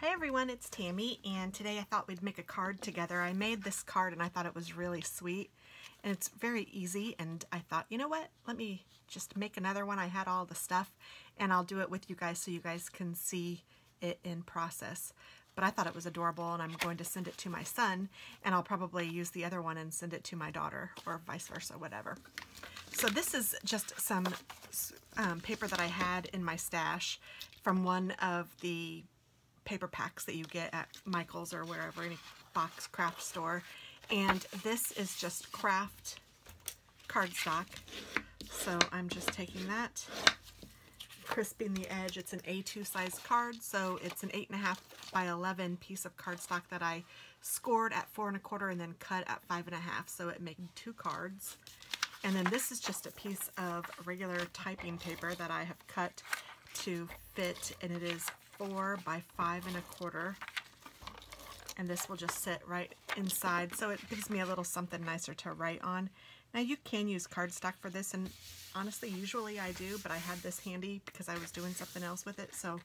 Hi everyone, it's Tammy, and today I thought we'd make a card together. I made this card and I thought it was really sweet, and it's very easy, and I thought, you know what, let me just make another one. I had all the stuff, and I'll do it with you guys so you guys can see it in process. But I thought it was adorable, and I'm going to send it to my son, and I'll probably use the other one and send it to my daughter, or vice versa, whatever. So this is just some paper that I had in my stash from one of the paper packs that you get at Michael's or wherever, any box craft store. And this is just craft cardstock. So I'm just taking that, crisping the edge. It's an A2 size card, so it's an 8.5 by 11 piece of cardstock that I scored at 4 1/4 and then cut at 5 1/2, so it made 2 cards. And then this is just a piece of regular typing paper that I have cut to fit, and it is 4 by 5 1/4, and this will just sit right inside, so it gives me a little something nicer to write on. Now you can use cardstock for this, and honestly usually I do, but I had this handy because I was doing something else with it, so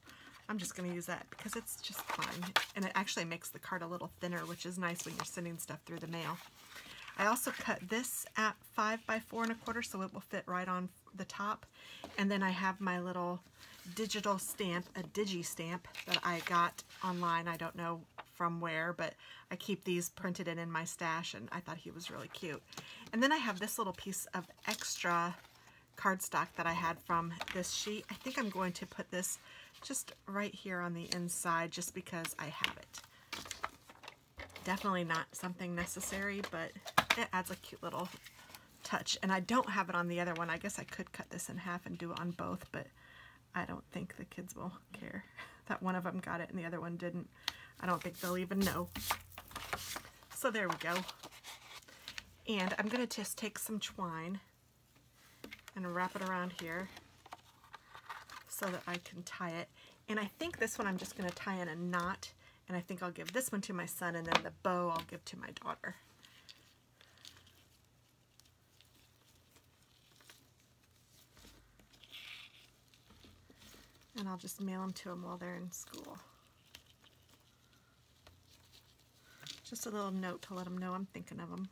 I'm just going to use that because it's just fun, and it actually makes the card a little thinner, which is nice when you're sending stuff through the mail. I also cut this at 5 by 4 1/4, so it will fit right on the top. And then I have my little digital stamp, a digi stamp that I got online. I don't know from where, but I keep these printed in my stash, and I thought he was really cute. And then I have this little piece of extra cardstock that I had from this sheet. I think I'm going to put this just right here on the inside just because I have it. Definitely not something necessary, but it adds a cute little touch. And I don't have it on the other one. I guess I could cut this in half and do it on both, but I don't think the kids will care that one of them got it and the other one didn't. I don't think they'll even know. So there we go. And I'm going to just take some twine and wrap it around here so that I can tie it. And I think this one I'm just going to tie in a knot, and I think I'll give this one to my son, and then the bow I'll give to my daughter. And I'll just mail them to them while they're in school. Just a little note to let them know I'm thinking of them.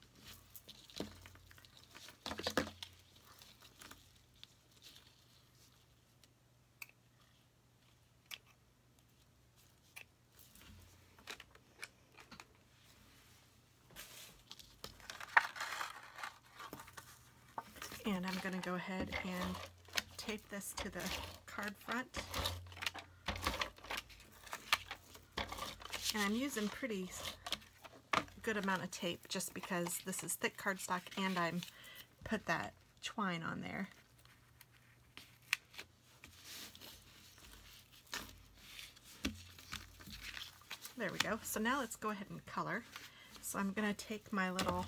And I'm going to go ahead and tape this to the card front. And I'm using pretty good amount of tape just because this is thick cardstock and I'm put that twine on there. There we go. So now let's go ahead and color. So I'm going to take my little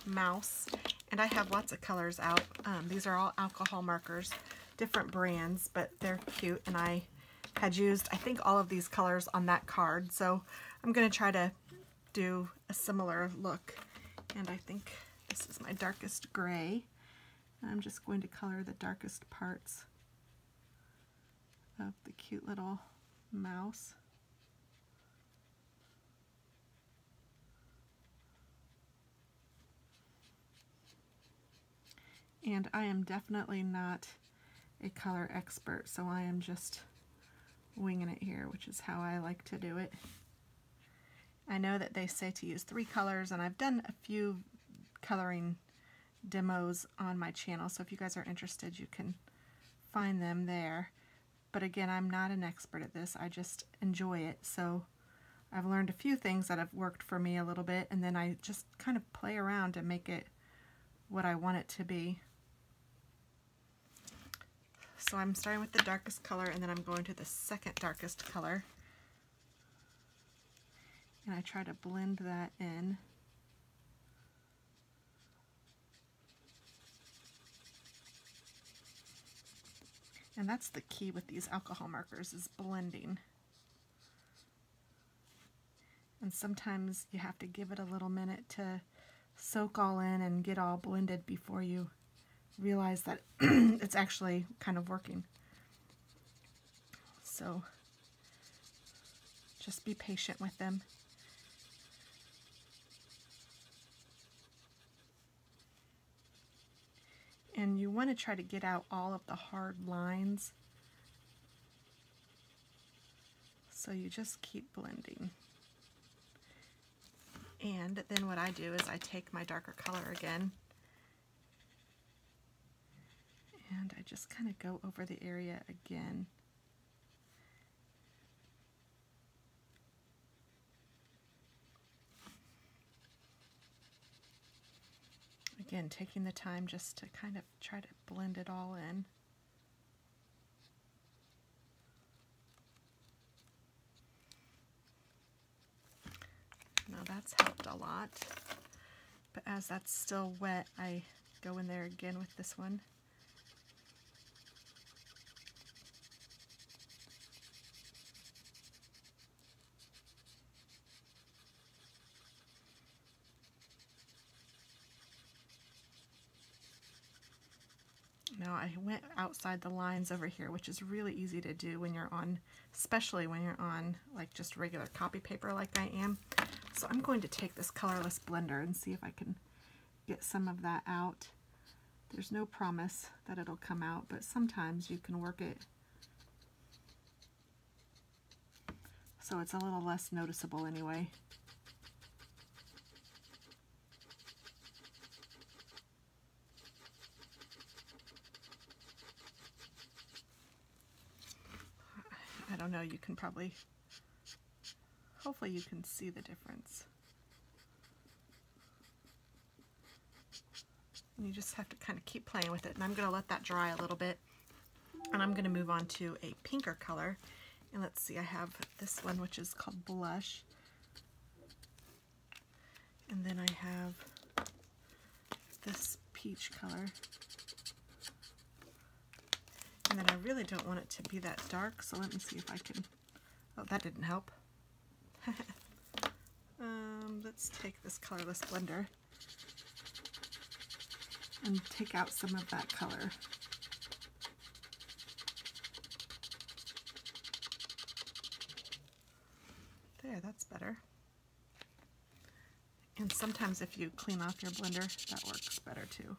mouse, and I have lots of colors out. These are all alcohol markers, different brands, but they're cute, and I had used, I think, all of these colors on that card, so I'm going to try to do a similar look. And I think this is my darkest gray, and I'm just going to color the darkest parts of the cute little mouse. And I am definitely not a color expert, so I am just winging it here, which is how I like to do it. I know that they say to use 3 colors, and I've done a few coloring demos on my channel, so if you guys are interested, you can find them there. But again, I'm not an expert at this. I just enjoy it, so I've learned a few things that have worked for me a little bit, and then I just kind of play around to make it what I want it to be. So I'm starting with the darkest color, and then I'm going to the second darkest color. And I try to blend that in. And that's the key with these alcohol markers, is blending. And sometimes you have to give it a little minute to soak all in and get all blended before you realize that it's actually kind of working. So Just be patient with them. And you want to try to get out all of the hard lines. So you just keep blending. And then what I do is I take my darker color again and I just kind of go over the area again. Again, taking the time just to kind of try to blend it all in. Now that's helped a lot, but as that's still wet, I go in there again with this one. Now I went outside the lines over here, which is really easy to do when you're on, especially when you're on like just regular copy paper like I am. So I'm going to take this colorless blender and see if I can get some of that out. There's no promise that it'll come out, but sometimes you can work it so it's a little less noticeable anyway. I don't know, you can probably, hopefully you can see the difference. And you just have to kind of keep playing with it. And I'm going to let that dry a little bit. And I'm going to move on to a pinker color. And let's see, I have this one which is called Blush. And then I have this peach color. And then I really don't want it to be that dark, so let me see if I can, oh, that didn't help. Let's take this colorless blender and take out some of that color. There, that's better. And sometimes if you clean off your blender, that works better too.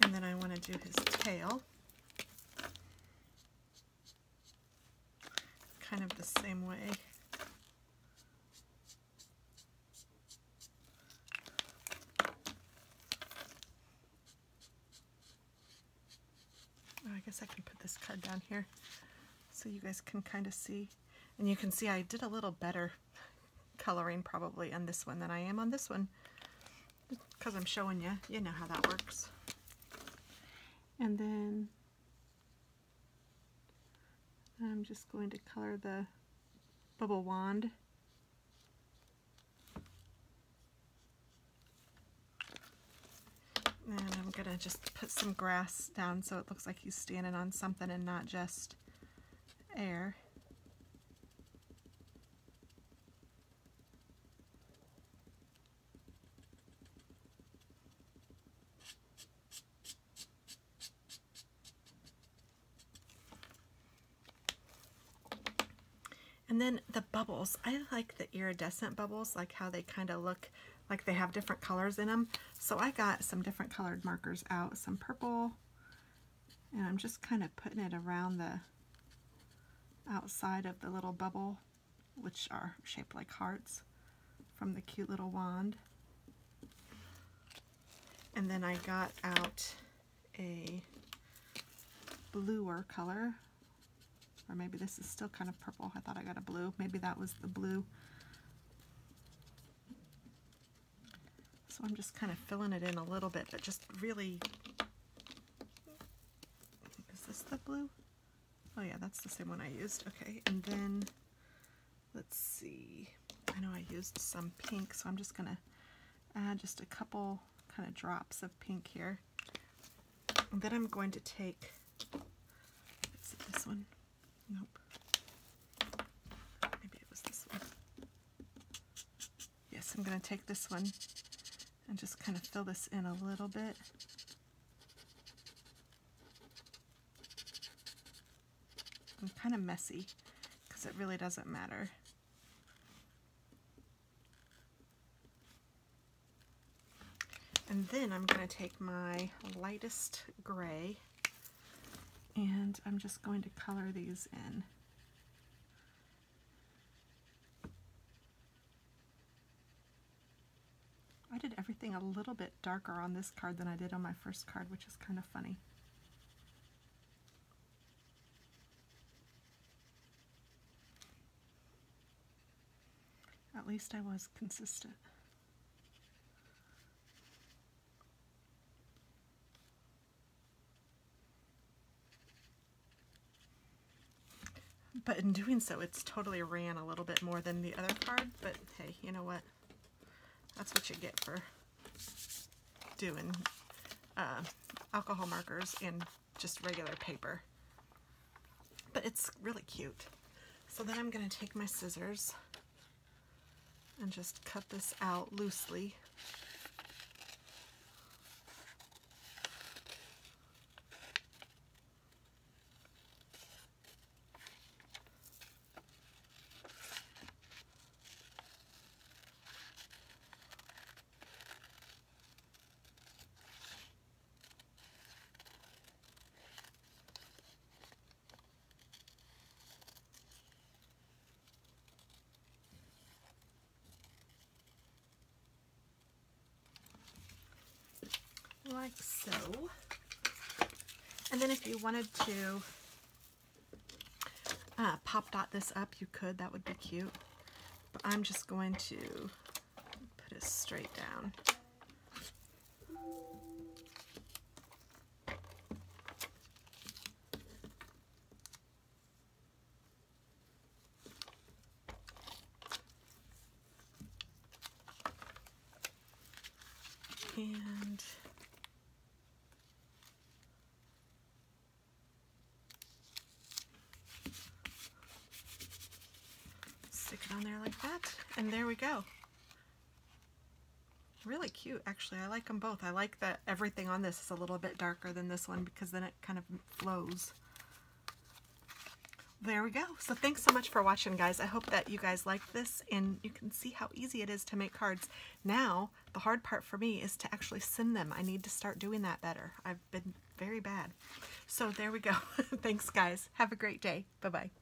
And then I want to do his tail. Kind of the same way. Oh, I guess I can put this card down here so you guys can kind of see. And you can see I did a little better coloring probably on this one than I am on this one, because I'm showing you. You know how that works. And then I'm just going to color the bubble wand. And I'm going to just put some grass down so it looks like he's standing on something and not just air. And then the bubbles, I like the iridescent bubbles, like how they kind of look like they have different colors in them. So I got some different colored markers out, some purple, and I'm just kind of putting it around the outside of the little bubble, which are shaped like hearts from the cute little wand. And then I got out a bluer color. Or maybe this is still kind of purple. I thought I got a blue. Maybe that was the blue. So I'm just kind of filling it in a little bit, but just really... Is this the blue? Oh yeah, that's the same one I used. Okay, and then let's see. I know I used some pink, so I'm just going to add just a couple kind of drops of pink here. And then I'm going to take... Is it this one? Nope. Maybe it was this one. Yes, I'm going to take this one and just kind of fill this in a little bit. I'm kind of messy because it really doesn't matter. And then I'm going to take my lightest gray and I'm just going to color these in. I did everything a little bit darker on this card than I did on my first card, which is kind of funny. At least I was consistent. But in doing so, it's totally ran a little bit more than the other card, but hey, you know what? That's what you get for doing alcohol markers in just regular paper. But it's really cute. So then I'm going to take my scissors and just cut this out loosely. Like so. And then if you wanted to pop dot this up, you could. That would be cute. But I'm just going to put it straight down. And stick it on there like that, and there we go. Really cute, actually. I like them both. I like that everything on this is a little bit darker than this one because then it kind of flows. There we go. So thanks so much for watching, guys. I hope that you guys liked this and you can see how easy it is to make cards. Now, the hard part for me is to actually send them. I need to start doing that better. I've been very bad. So there we go. Thanks, guys. Have a great day. Bye-bye.